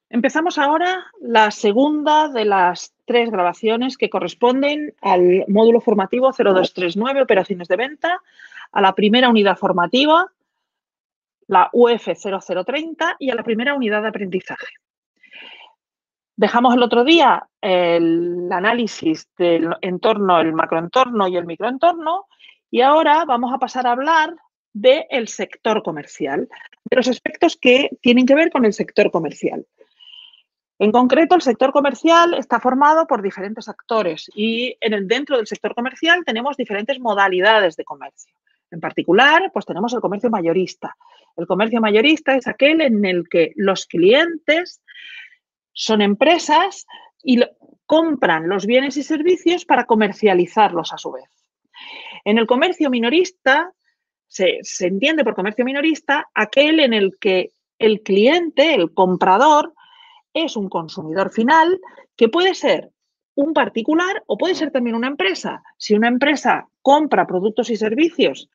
Empezamos ahora la segunda de las 3 grabaciones que corresponden al módulo formativo 0239, operaciones de venta, a la primera unidad formativa, la UF 0030, y a la primera unidad de aprendizaje. Dejamos el otro día el análisis del entorno, el macroentorno y el microentorno, y ahora vamos a pasar a hablar del sector comercial, de los aspectos que tienen que ver con el sector comercial. En concreto, el sector comercial está formado por diferentes actores y dentro del sector comercial tenemos diferentes modalidades de comercio. En particular, pues tenemos el comercio mayorista. El comercio mayorista es aquel en el que los clientes son empresas y compran los bienes y servicios para comercializarlos a su vez. En el comercio minorista, se entiende por comercio minorista aquel en el que el cliente, el comprador, es un consumidor final que puede ser un particular o puede ser también una empresa. Si una empresa compra productos y servicios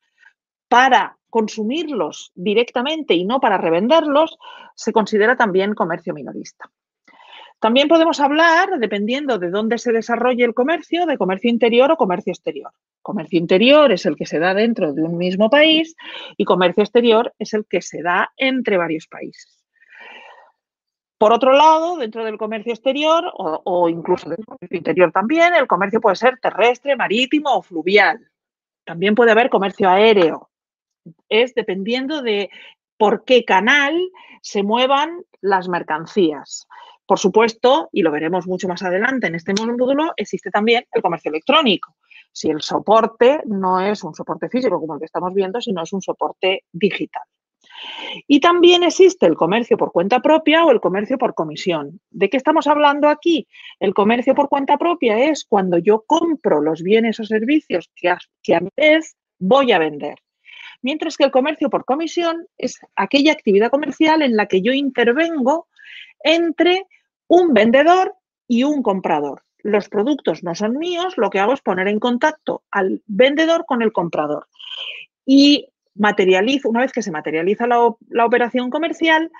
para consumirlos directamente y no para revenderlos, se considera también comercio minorista. También podemos hablar, dependiendo de dónde se desarrolle el comercio, de comercio interior o comercio exterior. Comercio interior es el que se da dentro de un mismo país y comercio exterior es el que se da entre varios países. Por otro lado, dentro del comercio exterior o incluso del comercio interior también, el comercio puede ser terrestre, marítimo o fluvial. También puede haber comercio aéreo. Es dependiendo de por qué canal se muevan las mercancías. Por supuesto, y lo veremos mucho más adelante en este módulo, existe también el comercio electrónico. Si el soporte no es un soporte físico como el que estamos viendo, sino es un soporte digital. Y también existe el comercio por cuenta propia o el comercio por comisión. ¿De qué estamos hablando aquí? El comercio por cuenta propia es cuando yo compro los bienes o servicios que a mi vez voy a vender. Mientras que el comercio por comisión es aquella actividad comercial en la que yo intervengo entre un vendedor y un comprador. Los productos no son míos, lo que hago es poner en contacto al vendedor con el comprador. Y una vez que se materializa la operación comercial,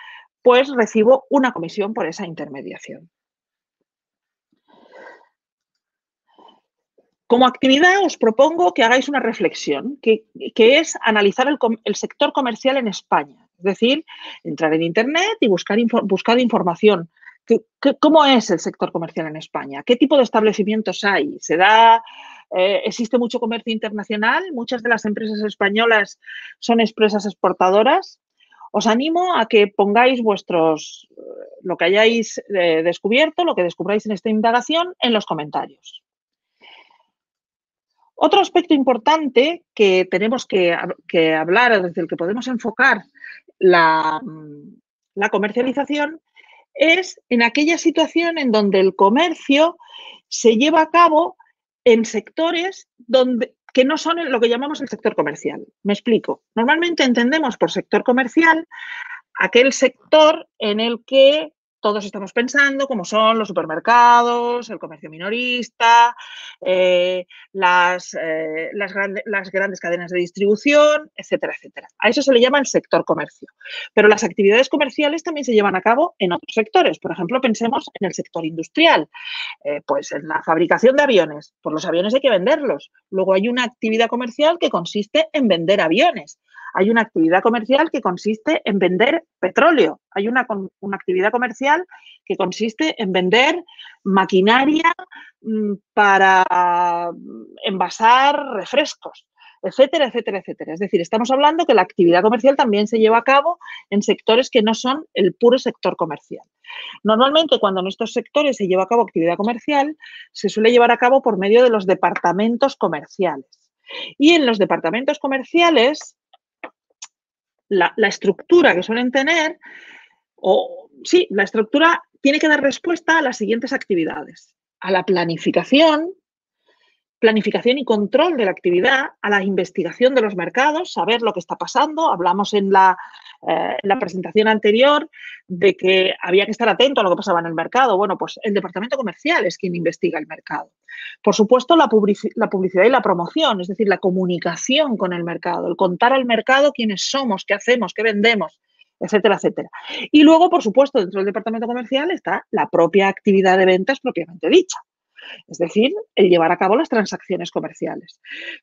pues recibo una comisión por esa intermediación. Como actividad os propongo que hagáis una reflexión, que es analizar el sector comercial en España. Es decir, entrar en Internet y buscar información. ¿Cómo es el sector comercial en España? ¿Qué tipo de establecimientos hay? ¿Existe mucho comercio internacional? Muchas de las empresas españolas son empresas exportadoras. Os animo a que pongáis lo que hayáis descubierto, lo que descubráis en esta indagación, en los comentarios. Otro aspecto importante que tenemos que hablar, desde el que podemos enfocar la comercialización, es en aquella situación en donde el comercio se lleva a cabo en sectores que no son lo que llamamos el sector comercial. Me explico. Normalmente entendemos por sector comercial aquel sector en el que todos estamos pensando, como son los supermercados, el comercio minorista, las grandes cadenas de distribución, etcétera, etcétera. A eso se le llama el sector comercio. Pero las actividades comerciales también se llevan a cabo en otros sectores. Por ejemplo, pensemos en el sector industrial. Pues en la fabricación de aviones. Pues los aviones hay que venderlos. Luego hay una actividad comercial que consiste en vender aviones. Hay una actividad comercial que consiste en vender petróleo. Hay una actividad comercial que consiste en vender maquinaria para envasar refrescos, etcétera, etcétera, etcétera. Es decir, estamos hablando que la actividad comercial también se lleva a cabo en sectores que no son el puro sector comercial. Normalmente, cuando en estos sectores se lleva a cabo actividad comercial, se suele llevar a cabo por medio de los departamentos comerciales. Y en los departamentos comerciales, la estructura que suelen tener, la estructura tiene que dar respuesta a las siguientes actividades: a la planificación y control de la actividad, a la investigación de los mercados, saber lo que está pasando. Hablamos en la presentación anterior de que había que estar atento a lo que pasaba en el mercado. Bueno, pues el departamento comercial es quien investiga el mercado. Por supuesto, la publicidad y la promoción, es decir, la comunicación con el mercado, el contar al mercado quiénes somos, qué hacemos, qué vendemos. etcétera, etcétera. Y luego, por supuesto, dentro del departamento comercial está la propia actividad de ventas propiamente dicha, es decir, el llevar a cabo las transacciones comerciales.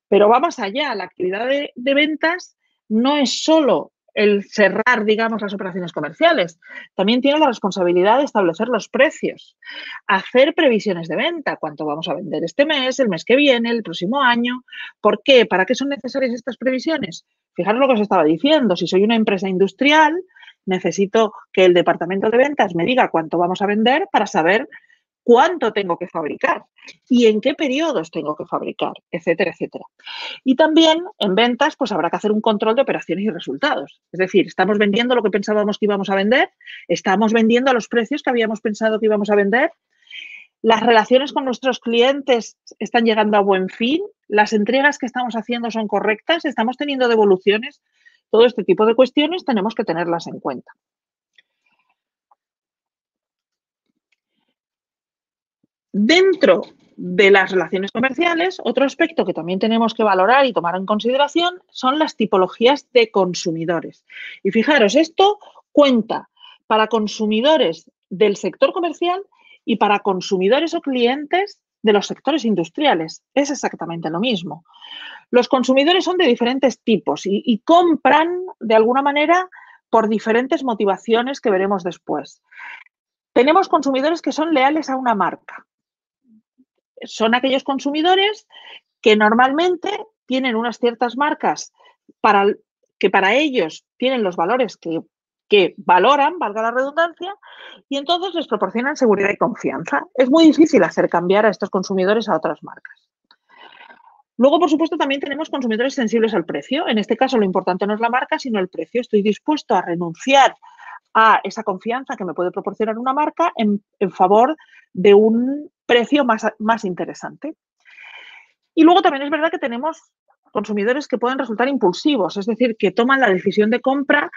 Pero va más allá, la actividad de ventas no es solo el cerrar, digamos, las operaciones comerciales, también tiene la responsabilidad de establecer los precios, hacer previsiones de venta, cuánto vamos a vender este mes, el mes que viene, el próximo año. ¿Por qué? ¿Para qué son necesarias estas previsiones? Fijaros lo que os estaba diciendo, si soy una empresa industrial, necesito que el departamento de ventas me diga cuánto vamos a vender para saber cuánto tengo que fabricar y en qué periodos tengo que fabricar, etcétera, etcétera. Y también en ventas, pues habrá que hacer un control de operaciones y resultados. Es decir, estamos vendiendo lo que pensábamos que íbamos a vender, estamos vendiendo a los precios que habíamos pensado que íbamos a vender, las relaciones con nuestros clientes están llegando a buen fin, las entregas que estamos haciendo son correctas, estamos teniendo devoluciones. Todo este tipo de cuestiones tenemos que tenerlas en cuenta. Dentro de las relaciones comerciales, otro aspecto que también tenemos que valorar y tomar en consideración son las tipologías de consumidores. Y fijaros, esto cuenta para consumidores del sector comercial y para consumidores o clientes de los sectores industriales. Es exactamente lo mismo. Los consumidores son de diferentes tipos y compran de alguna manera por diferentes motivaciones que veremos después. Tenemos consumidores que son leales a una marca. Son aquellos consumidores que normalmente tienen unas ciertas marcas que para ellos tienen los valores que valoran, valga la redundancia, y entonces les proporcionan seguridad y confianza. Es muy difícil hacer cambiar a estos consumidores a otras marcas. Luego, por supuesto, también tenemos consumidores sensibles al precio. En este caso, lo importante no es la marca, sino el precio. Estoy dispuesto a renunciar a esa confianza que me puede proporcionar una marca en favor de un precio más interesante. Y luego también es verdad que tenemos consumidores que pueden resultar impulsivos, es decir, que toman la decisión de compra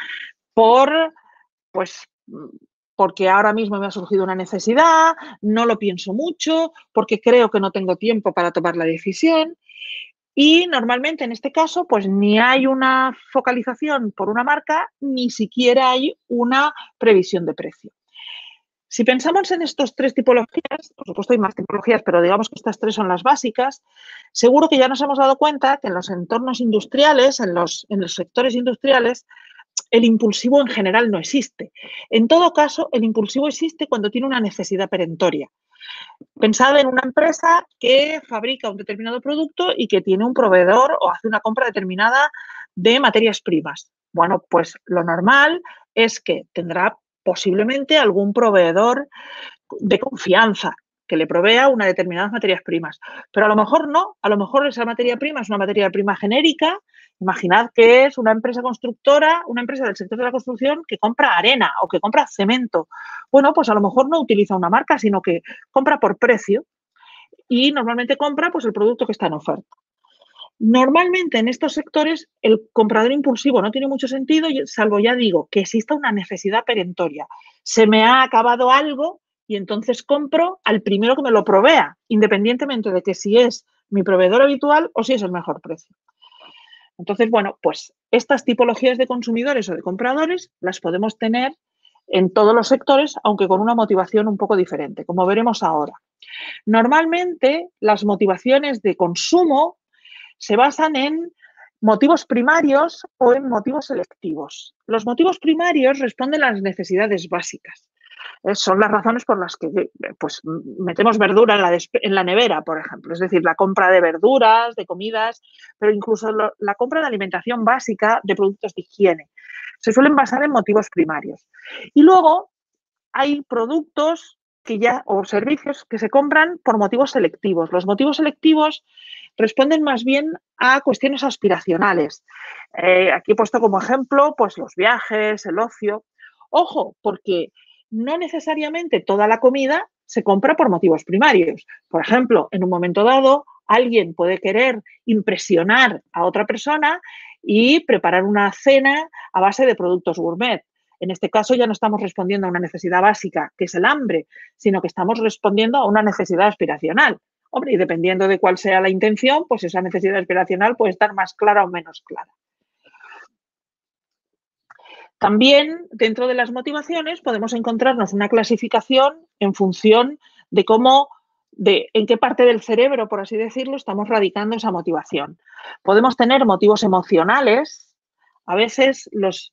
pues, porque ahora mismo me ha surgido una necesidad, no lo pienso mucho, porque creo que no tengo tiempo para tomar la decisión. Y normalmente en este caso, pues ni hay una focalización por una marca, ni siquiera hay una previsión de precio. Si pensamos en estas tres tipologías, por supuesto hay más tipologías, pero digamos que estas tres son las básicas, seguro que ya nos hemos dado cuenta que en los entornos industriales, en los sectores industriales, el impulsivo en general no existe. En todo caso, el impulsivo existe cuando tiene una necesidad perentoria. Pensad en una empresa que fabrica un determinado producto y que tiene un proveedor o hace una compra determinada de materias primas. Bueno, pues lo normal es que tendrá posiblemente algún proveedor de confianza que le provea unas determinadas materias primas. Pero a lo mejor no, a lo mejor esa materia prima es una materia prima genérica. Imaginad que es una empresa constructora, una empresa del sector de la construcción que compra arena o que compra cemento. Bueno, pues a lo mejor no utiliza una marca, sino que compra por precio y normalmente compra pues el producto que está en oferta. Normalmente en estos sectores el comprador impulsivo no tiene mucho sentido, salvo ya digo que exista una necesidad perentoria. Se me ha acabado algo y entonces compro al primero que me lo provea, independientemente de que si es mi proveedor habitual o si es el mejor precio. Entonces, bueno, pues estas tipologías de consumidores o de compradores las podemos tener en todos los sectores, aunque con una motivación un poco diferente, como veremos ahora. Normalmente las motivaciones de consumo se basan en motivos primarios o en motivos selectivos. Los motivos primarios responden a las necesidades básicas. Son las razones por las que pues, metemos verdura en la nevera, por ejemplo. Es decir, la compra de verduras, de comidas, pero incluso la compra de alimentación básica, de productos de higiene. Se suelen basar en motivos primarios. Y luego hay productos o servicios que se compran por motivos selectivos. Los motivos selectivos responden más bien a cuestiones aspiracionales. Aquí he puesto como ejemplo pues, los viajes, el ocio. Ojo, porque no necesariamente toda la comida se compra por motivos primarios. Por ejemplo, en un momento dado, alguien puede querer impresionar a otra persona y preparar una cena a base de productos gourmet. En este caso ya no estamos respondiendo a una necesidad básica, que es el hambre, sino que estamos respondiendo a una necesidad aspiracional. Hombre, y dependiendo de cuál sea la intención, pues esa necesidad aspiracional puede estar más clara o menos clara. También dentro de las motivaciones podemos encontrarnos una clasificación en función de en qué parte del cerebro, por así decirlo, estamos radicando esa motivación. Podemos tener motivos emocionales. A veces los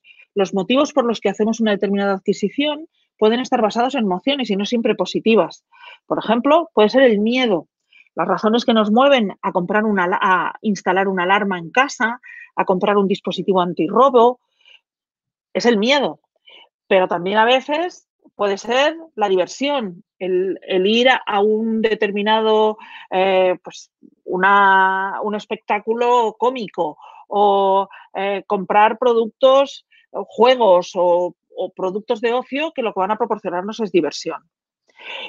motivos por los que hacemos una determinada adquisición pueden estar basados en emociones y no siempre positivas. Por ejemplo, puede ser el miedo. Las razones que nos mueven a instalar una alarma en casa, a comprar un dispositivo antirrobo, es el miedo. Pero también a veces puede ser la diversión, el ir a un determinado, pues un espectáculo cómico o comprar productos, juegos o productos de ocio que lo que van a proporcionarnos es diversión.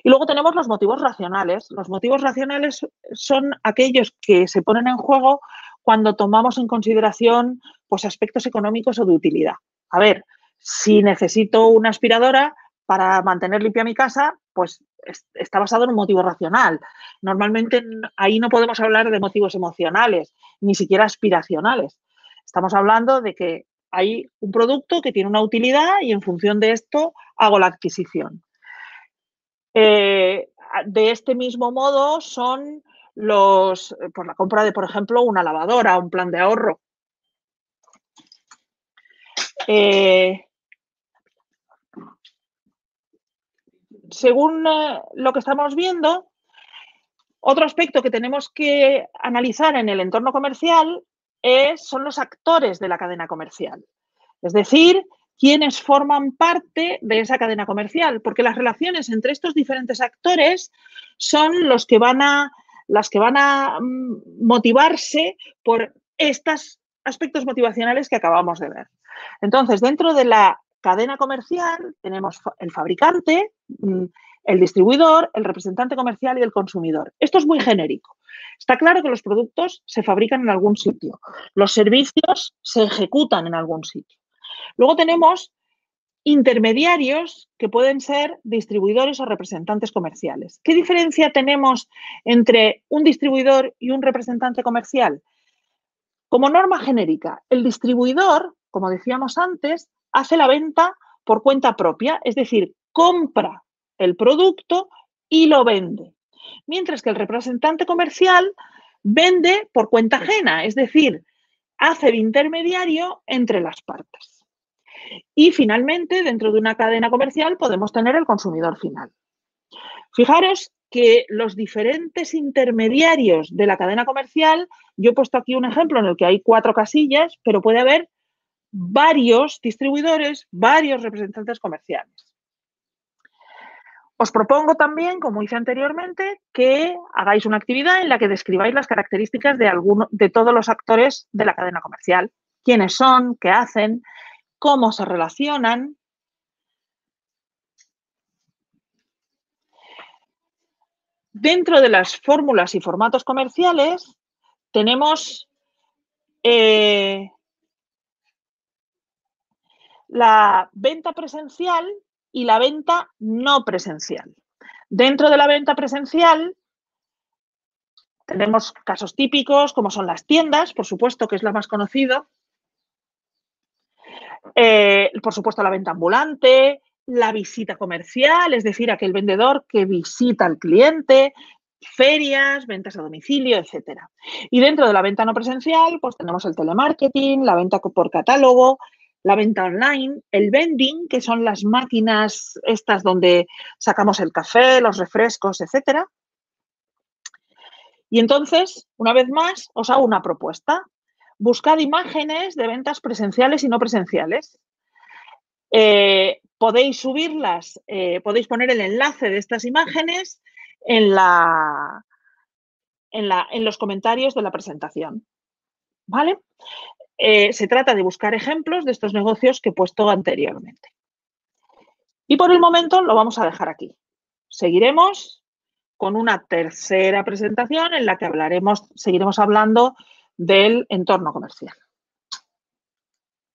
Y luego tenemos los motivos racionales. Los motivos racionales son aquellos que se ponen en juego cuando tomamos en consideración pues, aspectos económicos o de utilidad. A ver, si necesito una aspiradora para mantener limpia mi casa, pues está basado en un motivo racional. Normalmente ahí no podemos hablar de motivos emocionales, ni siquiera aspiracionales. Estamos hablando de que hay un producto que tiene una utilidad y en función de esto hago la adquisición. De este mismo modo son por la compra de, por ejemplo, una lavadora, un plan de ahorro. Según lo que estamos viendo, otro aspecto que tenemos que analizar en el entorno comercial son los actores de la cadena comercial. Es decir, quiénes forman parte de esa cadena comercial, porque las relaciones entre estos diferentes actores son las que van a motivarse por estos aspectos motivacionales que acabamos de ver. Entonces, dentro de la cadena comercial tenemos el fabricante, el distribuidor, el representante comercial y el consumidor. Esto es muy genérico. Está claro que los productos se fabrican en algún sitio, los servicios se ejecutan en algún sitio. Luego tenemos intermediarios que pueden ser distribuidores o representantes comerciales. ¿Qué diferencia tenemos entre un distribuidor y un representante comercial? Como norma genérica, el distribuidor, como decíamos antes, hace la venta por cuenta propia, es decir, compra el producto y lo vende. Mientras que el representante comercial vende por cuenta ajena, es decir, hace de intermediario entre las partes. Y finalmente, dentro de una cadena comercial podemos tener el consumidor final. Fijaros que los diferentes intermediarios de la cadena comercial, yo he puesto aquí un ejemplo en el que hay 4 casillas, pero puede haber varios distribuidores, varios representantes comerciales. Os propongo también, como hice anteriormente, que hagáis una actividad en la que describáis las características de todos los actores de la cadena comercial. Quiénes son, qué hacen, cómo se relacionan. Dentro de las fórmulas y formatos comerciales tenemos la venta presencial y la venta no presencial. Dentro de la venta presencial tenemos casos típicos como son las tiendas, por supuesto, que es la más conocida. Por supuesto, la venta ambulante, la visita comercial, es decir, aquel vendedor que visita al cliente, ferias, ventas a domicilio, etcétera. Y dentro de la venta no presencial, pues tenemos el telemarketing, la venta por catálogo, la venta online, el vending, que son las máquinas estas donde sacamos el café, los refrescos, etcétera. Y entonces, una vez más, os hago una propuesta. Buscad imágenes de ventas presenciales y no presenciales. Podéis subirlas, podéis poner el enlace de estas imágenes en los comentarios de la presentación. ¿Vale? Se trata de buscar ejemplos de estos negocios que he puesto anteriormente. Y por el momento lo vamos a dejar aquí. Seguiremos con una tercera presentación en la que seguiremos hablando del entorno comercial.